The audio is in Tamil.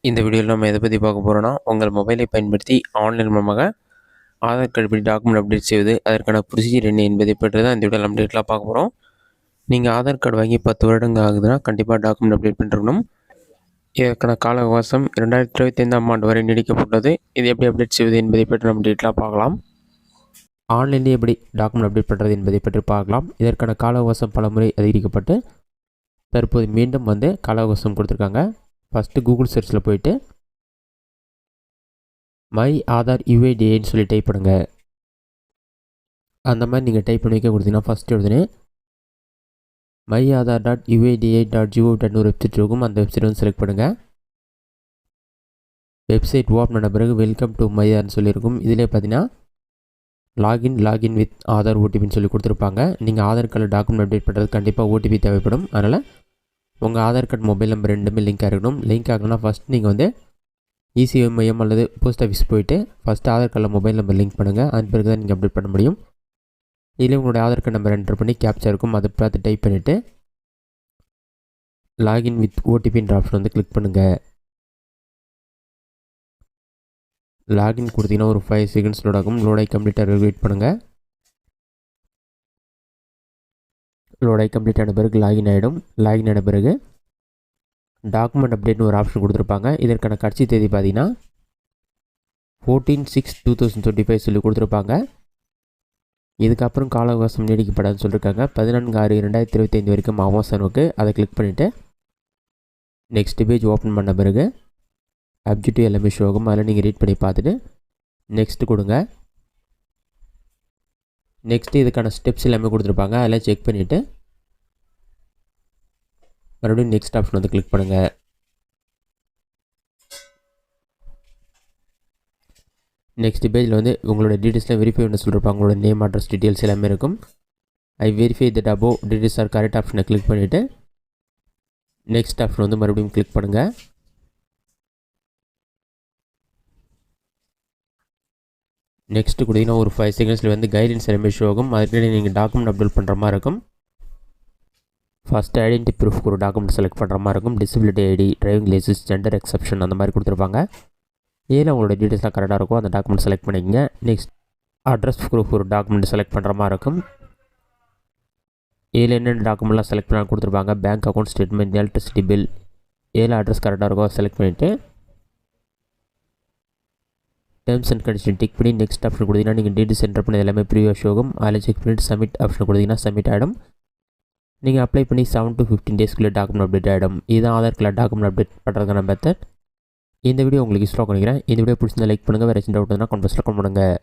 இந்த வீடியோவில் நம்ம எதை பற்றி பார்க்க போகிறோன்னா, உங்கள் மொபைலை பயன்படுத்தி ஆன்லைன் மூலமாக ஆதார் கார்டு எப்படி டாக்குமெண்ட் அப்டேட் செய்வது, அதற்கான ப்ரொசீஜர் என்ன என்பதை பற்றி தான் இந்த வீடியோவில் அப்டேட்லாம் பார்க்க போகிறோம். நீங்கள் ஆதார் கார்டு வாங்கி 10 வருடங்கள் ஆகுதுன்னா கண்டிப்பாக டாக்குமெண்ட் அப்டேட் பண்ணிருக்கணும். இதற்கான கால அவகாசம் 2025ஆம் ஆண்டு வரை நீடிக்கப்பட்டுள்ளது. இது எப்படி அப்டேட் செய்வது என்பதை பற்றி நம்ம டீட்டெயிலாக பார்க்கலாம். ஆன்லைன்லேயே எப்படி டாக்குமெண்ட் அப்டேட் பண்ணுறது என்பதை பற்றி பார்க்கலாம். இதற்கான கால அவகாசம் பல முறை அதிகரிக்கப்பட்டு தற்போது மீண்டும் கால அவகாசம் கொடுத்துருக்காங்க. ஃபஸ்ட்டு கூகுள் சர்ச்சில் போயிட்டு மை ஆதார் யுஐடிஏன்னு சொல்லி டைப் பண்ணுங்கள். அந்த மாதிரி நீங்கள் டைப் பண்ணி வைக்க கொடுத்தீங்கன்னா ஃபஸ்ட்டு உடனே myAadhar.uida.gov.in ஒரு வெப்சைட் இருக்கும். அந்த வெப்சைட் செலக்ட் பண்ணுங்கள். வெப்சைட் ஓப்பன் பண்ண பிறகு வெல்கம் டு மை ஆதார்னு சொல்லியிருக்கும். இதிலே பார்த்தீங்கன்னா லாகின் வித் ஆதார் ஓடிபின்னு சொல்லி கொடுத்துருப்பாங்க. நீங்கள் ஆதார் கார்டில் டாக்குமெண்ட் அப்டேட் பண்ணுறது கண்டிப்பாக ஓடிபி தேவைப்படும். அதனால் உங்கள் ஆதார் கார்டு மொபைல் நம்பர் ரெண்டுமே லிங்க் ஆகணும். லிங்க் ஆகணும்னா ஃபஸ்ட் நீங்கள் இசிஐ மையம் அல்லது போஸ்ட் ஆஃபீஸ் போயிட்டு ஃபஸ்ட்டு ஆதார் கார்டில் மொபைல் நம்பர் லிங்க் பண்ணுங்கள். அதன் பிறகு தான் நீங்கள் அப்டேட் பண்ண முடியும். இதில் உங்களுடைய ஆதார் கார்டு நம்பர் என்டர் பண்ணி கேப்சா இருக்கும், அதை பார்த்து டைப் பண்ணிவிட்டு லாகின் வித் ஓடிபின்ற ஆப்ஷன் கிளிக் பண்ணுங்கள். லாகின் கொடுத்தீங்கன்னா ஒரு 5 செகண்ட்ஸ் லோட் ஆகும். லோடாகி கம்ப்ளீட்டாக வெயிட் பண்ணுங்கள். லோடாகி கம்ப்ளீட் ஆன பிறகு லாகின் ஆகிடும். லாகின் ஆன பிறகு டாக்குமெண்ட் அப்டேட்னு ஒரு ஆப்ஷன் கொடுத்துருப்பாங்க. இதற்கான கடைசி தேதி பார்த்தீங்கன்னா 14/6/2025 சொல்லி கொடுத்துருப்பாங்க. இதுக்கப்புறம் கால அவகாசம் நீடிக்கப்படாதுன்னு சொல்லியிருக்காங்க. 14/6/2025 வரைக்கும் அவகாசம் இருக்குது. அதை கிளிக் பண்ணிவிட்டு நெக்ஸ்ட் பேஜ் ஓப்பன் பண்ண பிறகு அப்ஜெக்டிவ் எல்லாமே ஷோ ஆகும். அதில் நீங்கள் ரீட் பண்ணி பார்த்துட்டு நெக்ஸ்ட்டு கொடுங்க. நெக்ஸ்ட்டு இதுக்கான ஸ்டெப்ஸ் எல்லாமே கொடுத்துருப்பாங்க. அதெல்லாம் செக் பண்ணிவிட்டு மறுபடியும் நெக்ஸ்ட் ஆப்ஷன் கிளிக் பண்ணுங்கள். நெக்ஸ்ட் பேஜில் உங்களோட டீட்டெயில்ஸ்லாம் வெரிஃபை பண்ண சொல்லியிருப்பாங்க. உங்களோட நேம், அட்ரஸ், டீட்டெயில்ஸ் எல்லாமே இருக்கும். ஐ verify that above details are correct ஆப்ஷனை கிளிக் பண்ணிவிட்டு நெக்ஸ்ட் ஆப்ஷன் மறுபடியும் கிளிக் பண்ணுங்கள். நெக்ஸ்ட்டு கொடுத்தீங்கன்னா ஒரு 5 செகண்ட்ஸில் கைட்லைன்ஸ் எல்லாமே ஷோ ஆகும். அதுக்கு நீங்கள் டாக்குமெண்ட் அப்லோட் பண்ணுற மாதிரி இருக்கும். ஃபஸ்ட்டு ஐடென்டி ப்ரூஃப்க்கு ஒரு டாக்குமெண்ட் செலக்ட் பண்ணுற மாதிரி இருக்கும். Disability ID, driving licence, gender exception அந்த மாதிரி கொடுத்துருப்பாங்க. இதில் உங்களோட டீட்டெயில்ஸ்லாம் கரெக்டாக இருக்கும். அந்த டாக்குமெண்ட் செலக்ட் பண்ணிக்கங்க. நெக்ஸ்ட் அட்ரஸ் ப்ரூஃப் ஒரு டாக்குமெண்ட் செலக்ட் பண்ணுற மாதிரி இருக்கும். இதில் என்னென்ன டாக்குமெண்ட்லாம் செலக்ட் பண்ண கொடுத்துருப்பாங்க. Bank account statement, electricity bill, இதில் அட்ரஸ் கரெக்டாக இருக்கும் செலக்ட் பண்ணிவிட்டு டேர்ம்ஸ் அண்ட் கண்டிஷன் டிக் பண்ணி நெக்ஸ்ட் ஆப்ஷன் கொடுத்தீங்கன்னா நீங்கள் டீட்டெயில்ஸ் என்டர் பண்ணி எல்லாமே ப்ரீவியஸ் ஷோ ஆகும். அதில் செக் பண்ணிவிட்டு சப்மிட் ஆப்ஷன் கொடுத்தீங்கன்னா சப்மிட் ஆகிடும். நீங்கள் அப்ளை பண்ணி 7 to 15 டேஸ்க்குள்ளே டாக்குமெண்ட் அப்டேட் ஆகிடும். இதுதான் ஆதார் கார்டில் டாக்குமெண்ட் அப்டேட் பண்ணுறதுக்கான மெத்தட். இந்த வீடியோ உங்களுக்கு யூஸ்ஃபுல்லாக பண்ணிக்கிறேன். இந்த வீடியோ பிடிச்சிருந்தா லைக் பண்ணுங்கள். வேறு ஏதாச்சும் டவுட் இருந்தால் கமெண்ட் பாக்ஸில் கமெண்ட் பண்ணுங்கள்.